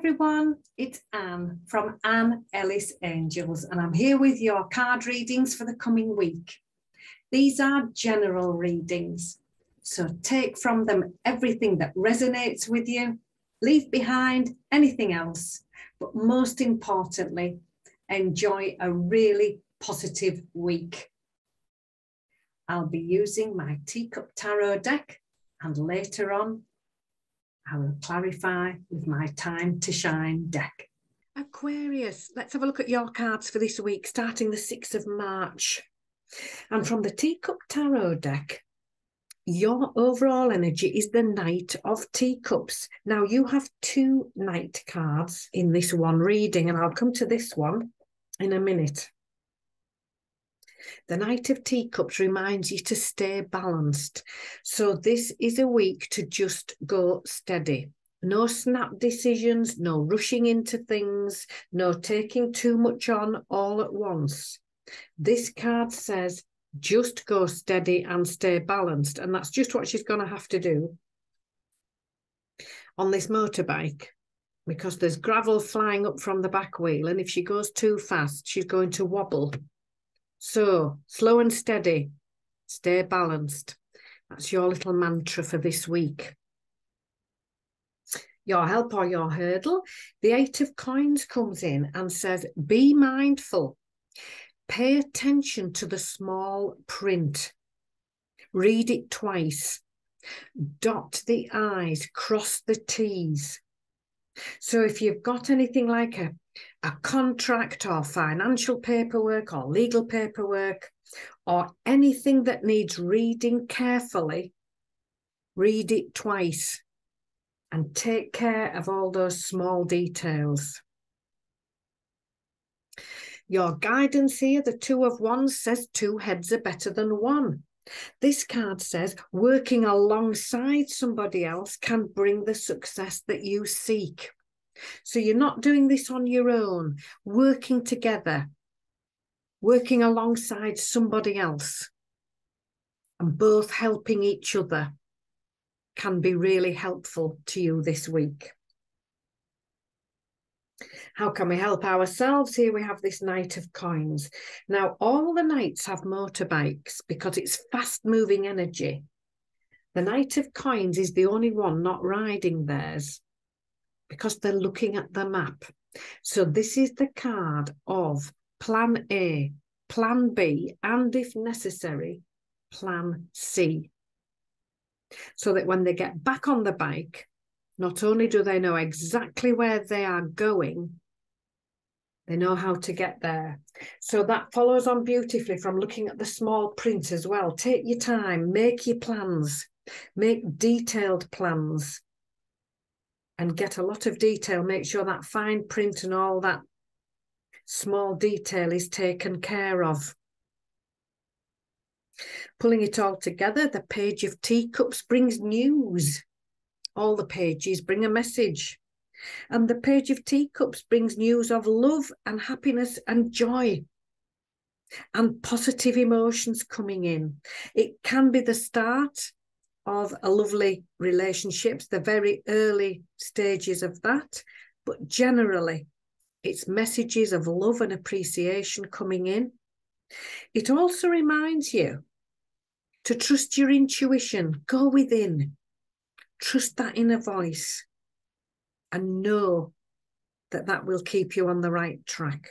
everyone, it's Anne from Anne Ellis Angels, and I'm here with your card readings for the coming week. These are general readings, so take from them everything that resonates with you, leave behind anything else, but most importantly, enjoy a really positive week. I'll be using my Teacup Tarot deck, and later on, I will clarify with my Time to Shine deck. Aquarius, let's have a look at your cards for this week, starting the 6th of March. And from the Teacup Tarot deck, your overall energy is the Knight of Teacups. Now, you have 2 Knight cards in this one reading, and I'll come to this one in a minute. The Knight of Teacups reminds you to stay balanced. So this is a week to just go steady. No snap decisions, no rushing into things, no taking too much on all at once. This card says just go steady and stay balanced. And that's just what she's going to have to do on this motorbike, because there's gravel flying up from the back wheel. And if she goes too fast, she's going to wobble. So, slow and steady, stay balanced. That's your little mantra for this week. Your help or your hurdle, the 8 of Coins comes in and says, be mindful. Pay attention to the small print. Read it twice. Dot the I's, cross the T's. So if you've got anything like a contract or financial paperwork or legal paperwork or anything that needs reading carefully, read it twice and take care of all those small details. Your guidance here, the 2 of Wands, says 2 heads are better than 1. This card says working alongside somebody else can bring the success that you seek. So you're not doing this on your own, working together, working alongside somebody else, and both helping each other can be really helpful to you this week. How can we help ourselves? Here we have this Knight of Coins. Now, all the Knights have motorbikes because it's fast-moving energy. The Knight of Coins is the only one not riding theirs because they're looking at the map. So this is the card of Plan A, Plan B, and if necessary, Plan C. So that when they get back on the bike, not only do they know exactly where they are going, they know how to get there. So that follows on beautifully from looking at the small print as well. Take your time, make your plans, make detailed plans and get a lot of detail. Make sure that fine print and all that small detail is taken care of. Pulling it all together, the Page of Teacups brings news. All the pages bring a message. And the Page of Teacups brings news of love and happiness and joy and positive emotions coming in. It can be the start of a lovely relationship, the very early stages of that, but generally it's messages of love and appreciation coming in. It also reminds you to trust your intuition, go within, trust that inner voice, and know that that will keep you on the right track.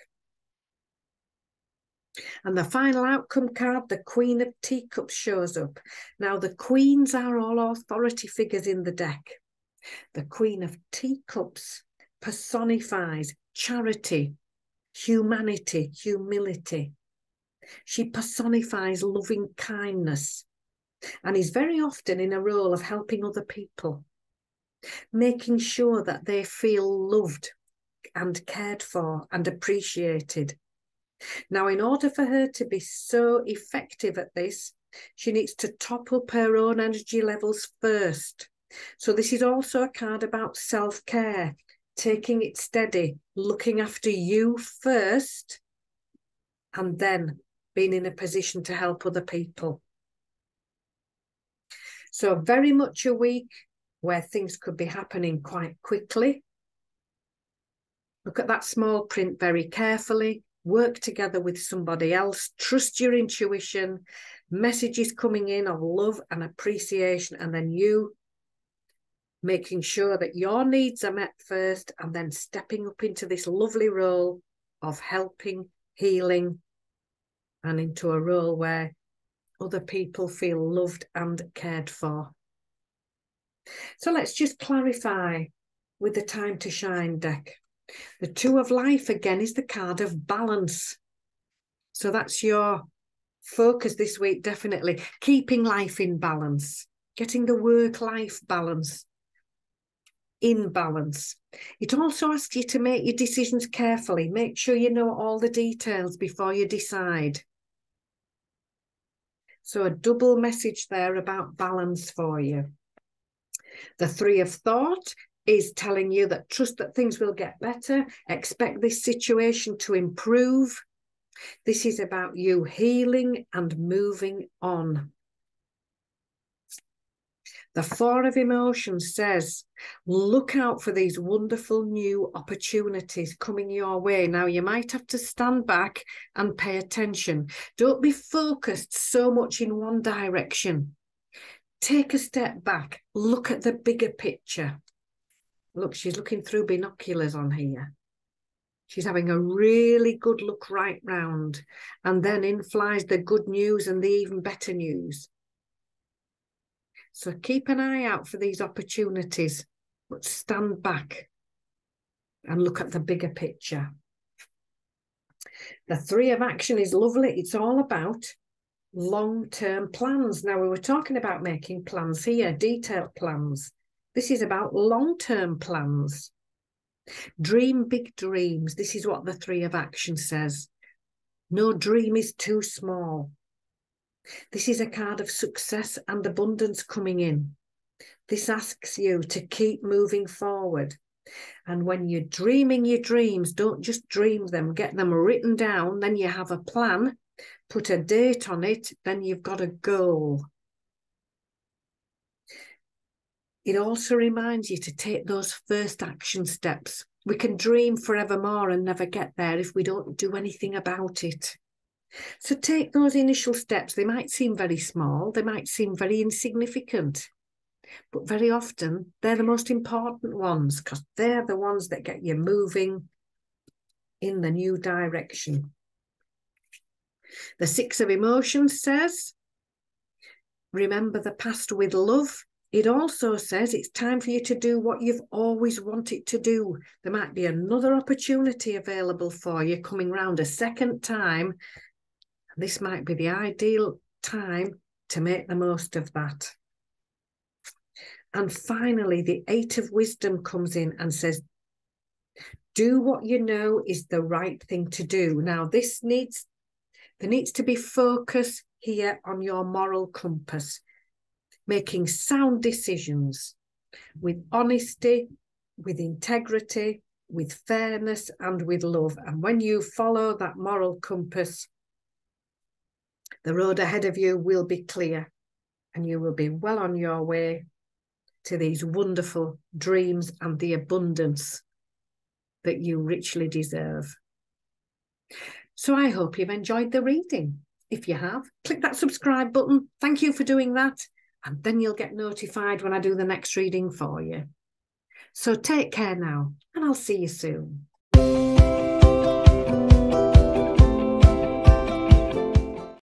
And the final outcome card, the Queen of Teacups, shows up. Now, the queens are all authority figures in the deck. The Queen of Teacups personifies charity, humanity, humility. She personifies loving kindness and is very often in a role of helping other people, making sure that they feel loved and cared for and appreciated. Now, in order for her to be so effective at this, she needs to top up her own energy levels first. So this is also a card about self-care, taking it steady, looking after you first, and then being in a position to help other people. So very much a week where things could be happening quite quickly, Look at that small print very carefully. Work together with somebody else. Trust your intuition. Messages coming in of love and appreciation, and then you making sure that your needs are met first, and then stepping up into this lovely role of helping, healing, and into a role where other people feel loved and cared for. So let's just clarify with the Time to Shine deck. The Two of Life again is the card of balance. So that's your focus this week, definitely. Keeping life in balance, getting the work-life balance in balance. It also asks you to make your decisions carefully. Make sure you know all the details before you decide. So a double message there about balance for you. The Three of Thought is telling you that trust that things will get better. Expect this situation to improve. This is about you healing and moving on. The Four of Emotions says, look out for these wonderful new opportunities coming your way. Now, you might have to stand back and pay attention. Don't be focused so much in one direction. Take a step back. Look at the bigger picture. Look, she's looking through binoculars on here. She's having a really good look right round. And then in flies the good news and the even better news. So keep an eye out for these opportunities, but stand back and look at the bigger picture. The Three of Action is lovely. It's all about long-term plans. Now, we were talking about making plans here, detailed plans. This is about long-term plans. Dream big dreams. This is what the Three of Action says. No dream is too small. This is a card of success and abundance coming in. This asks you to keep moving forward. And when you're dreaming your dreams, don't just dream them, get them written down. Then you have a plan, put a date on it, then you've got a goal. It also reminds you to take those first action steps. We can dream forevermore and never get there if we don't do anything about it. So take those initial steps. They might seem very small, they might seem very insignificant, but very often they're the most important ones because they're the ones that get you moving in the new direction. The Six of Emotions says, remember the past with love. It also says it's time for you to do what you've always wanted to do. There might be another opportunity available for you coming round a second time. This might be the ideal time to make the most of that. And finally, the Eight of Wisdom comes in and says, do what you know is the right thing to do. Now, there needs to be focus here on your moral compass, making sound decisions with honesty, with integrity, with fairness, and with love. And when you follow that moral compass, the road ahead of you will be clear and you will be well on your way to these wonderful dreams and the abundance that you richly deserve. So I hope you've enjoyed the reading. If you have, click that subscribe button. Thank you for doing that. And then you'll get notified when I do the next reading for you. So take care now, and I'll see you soon.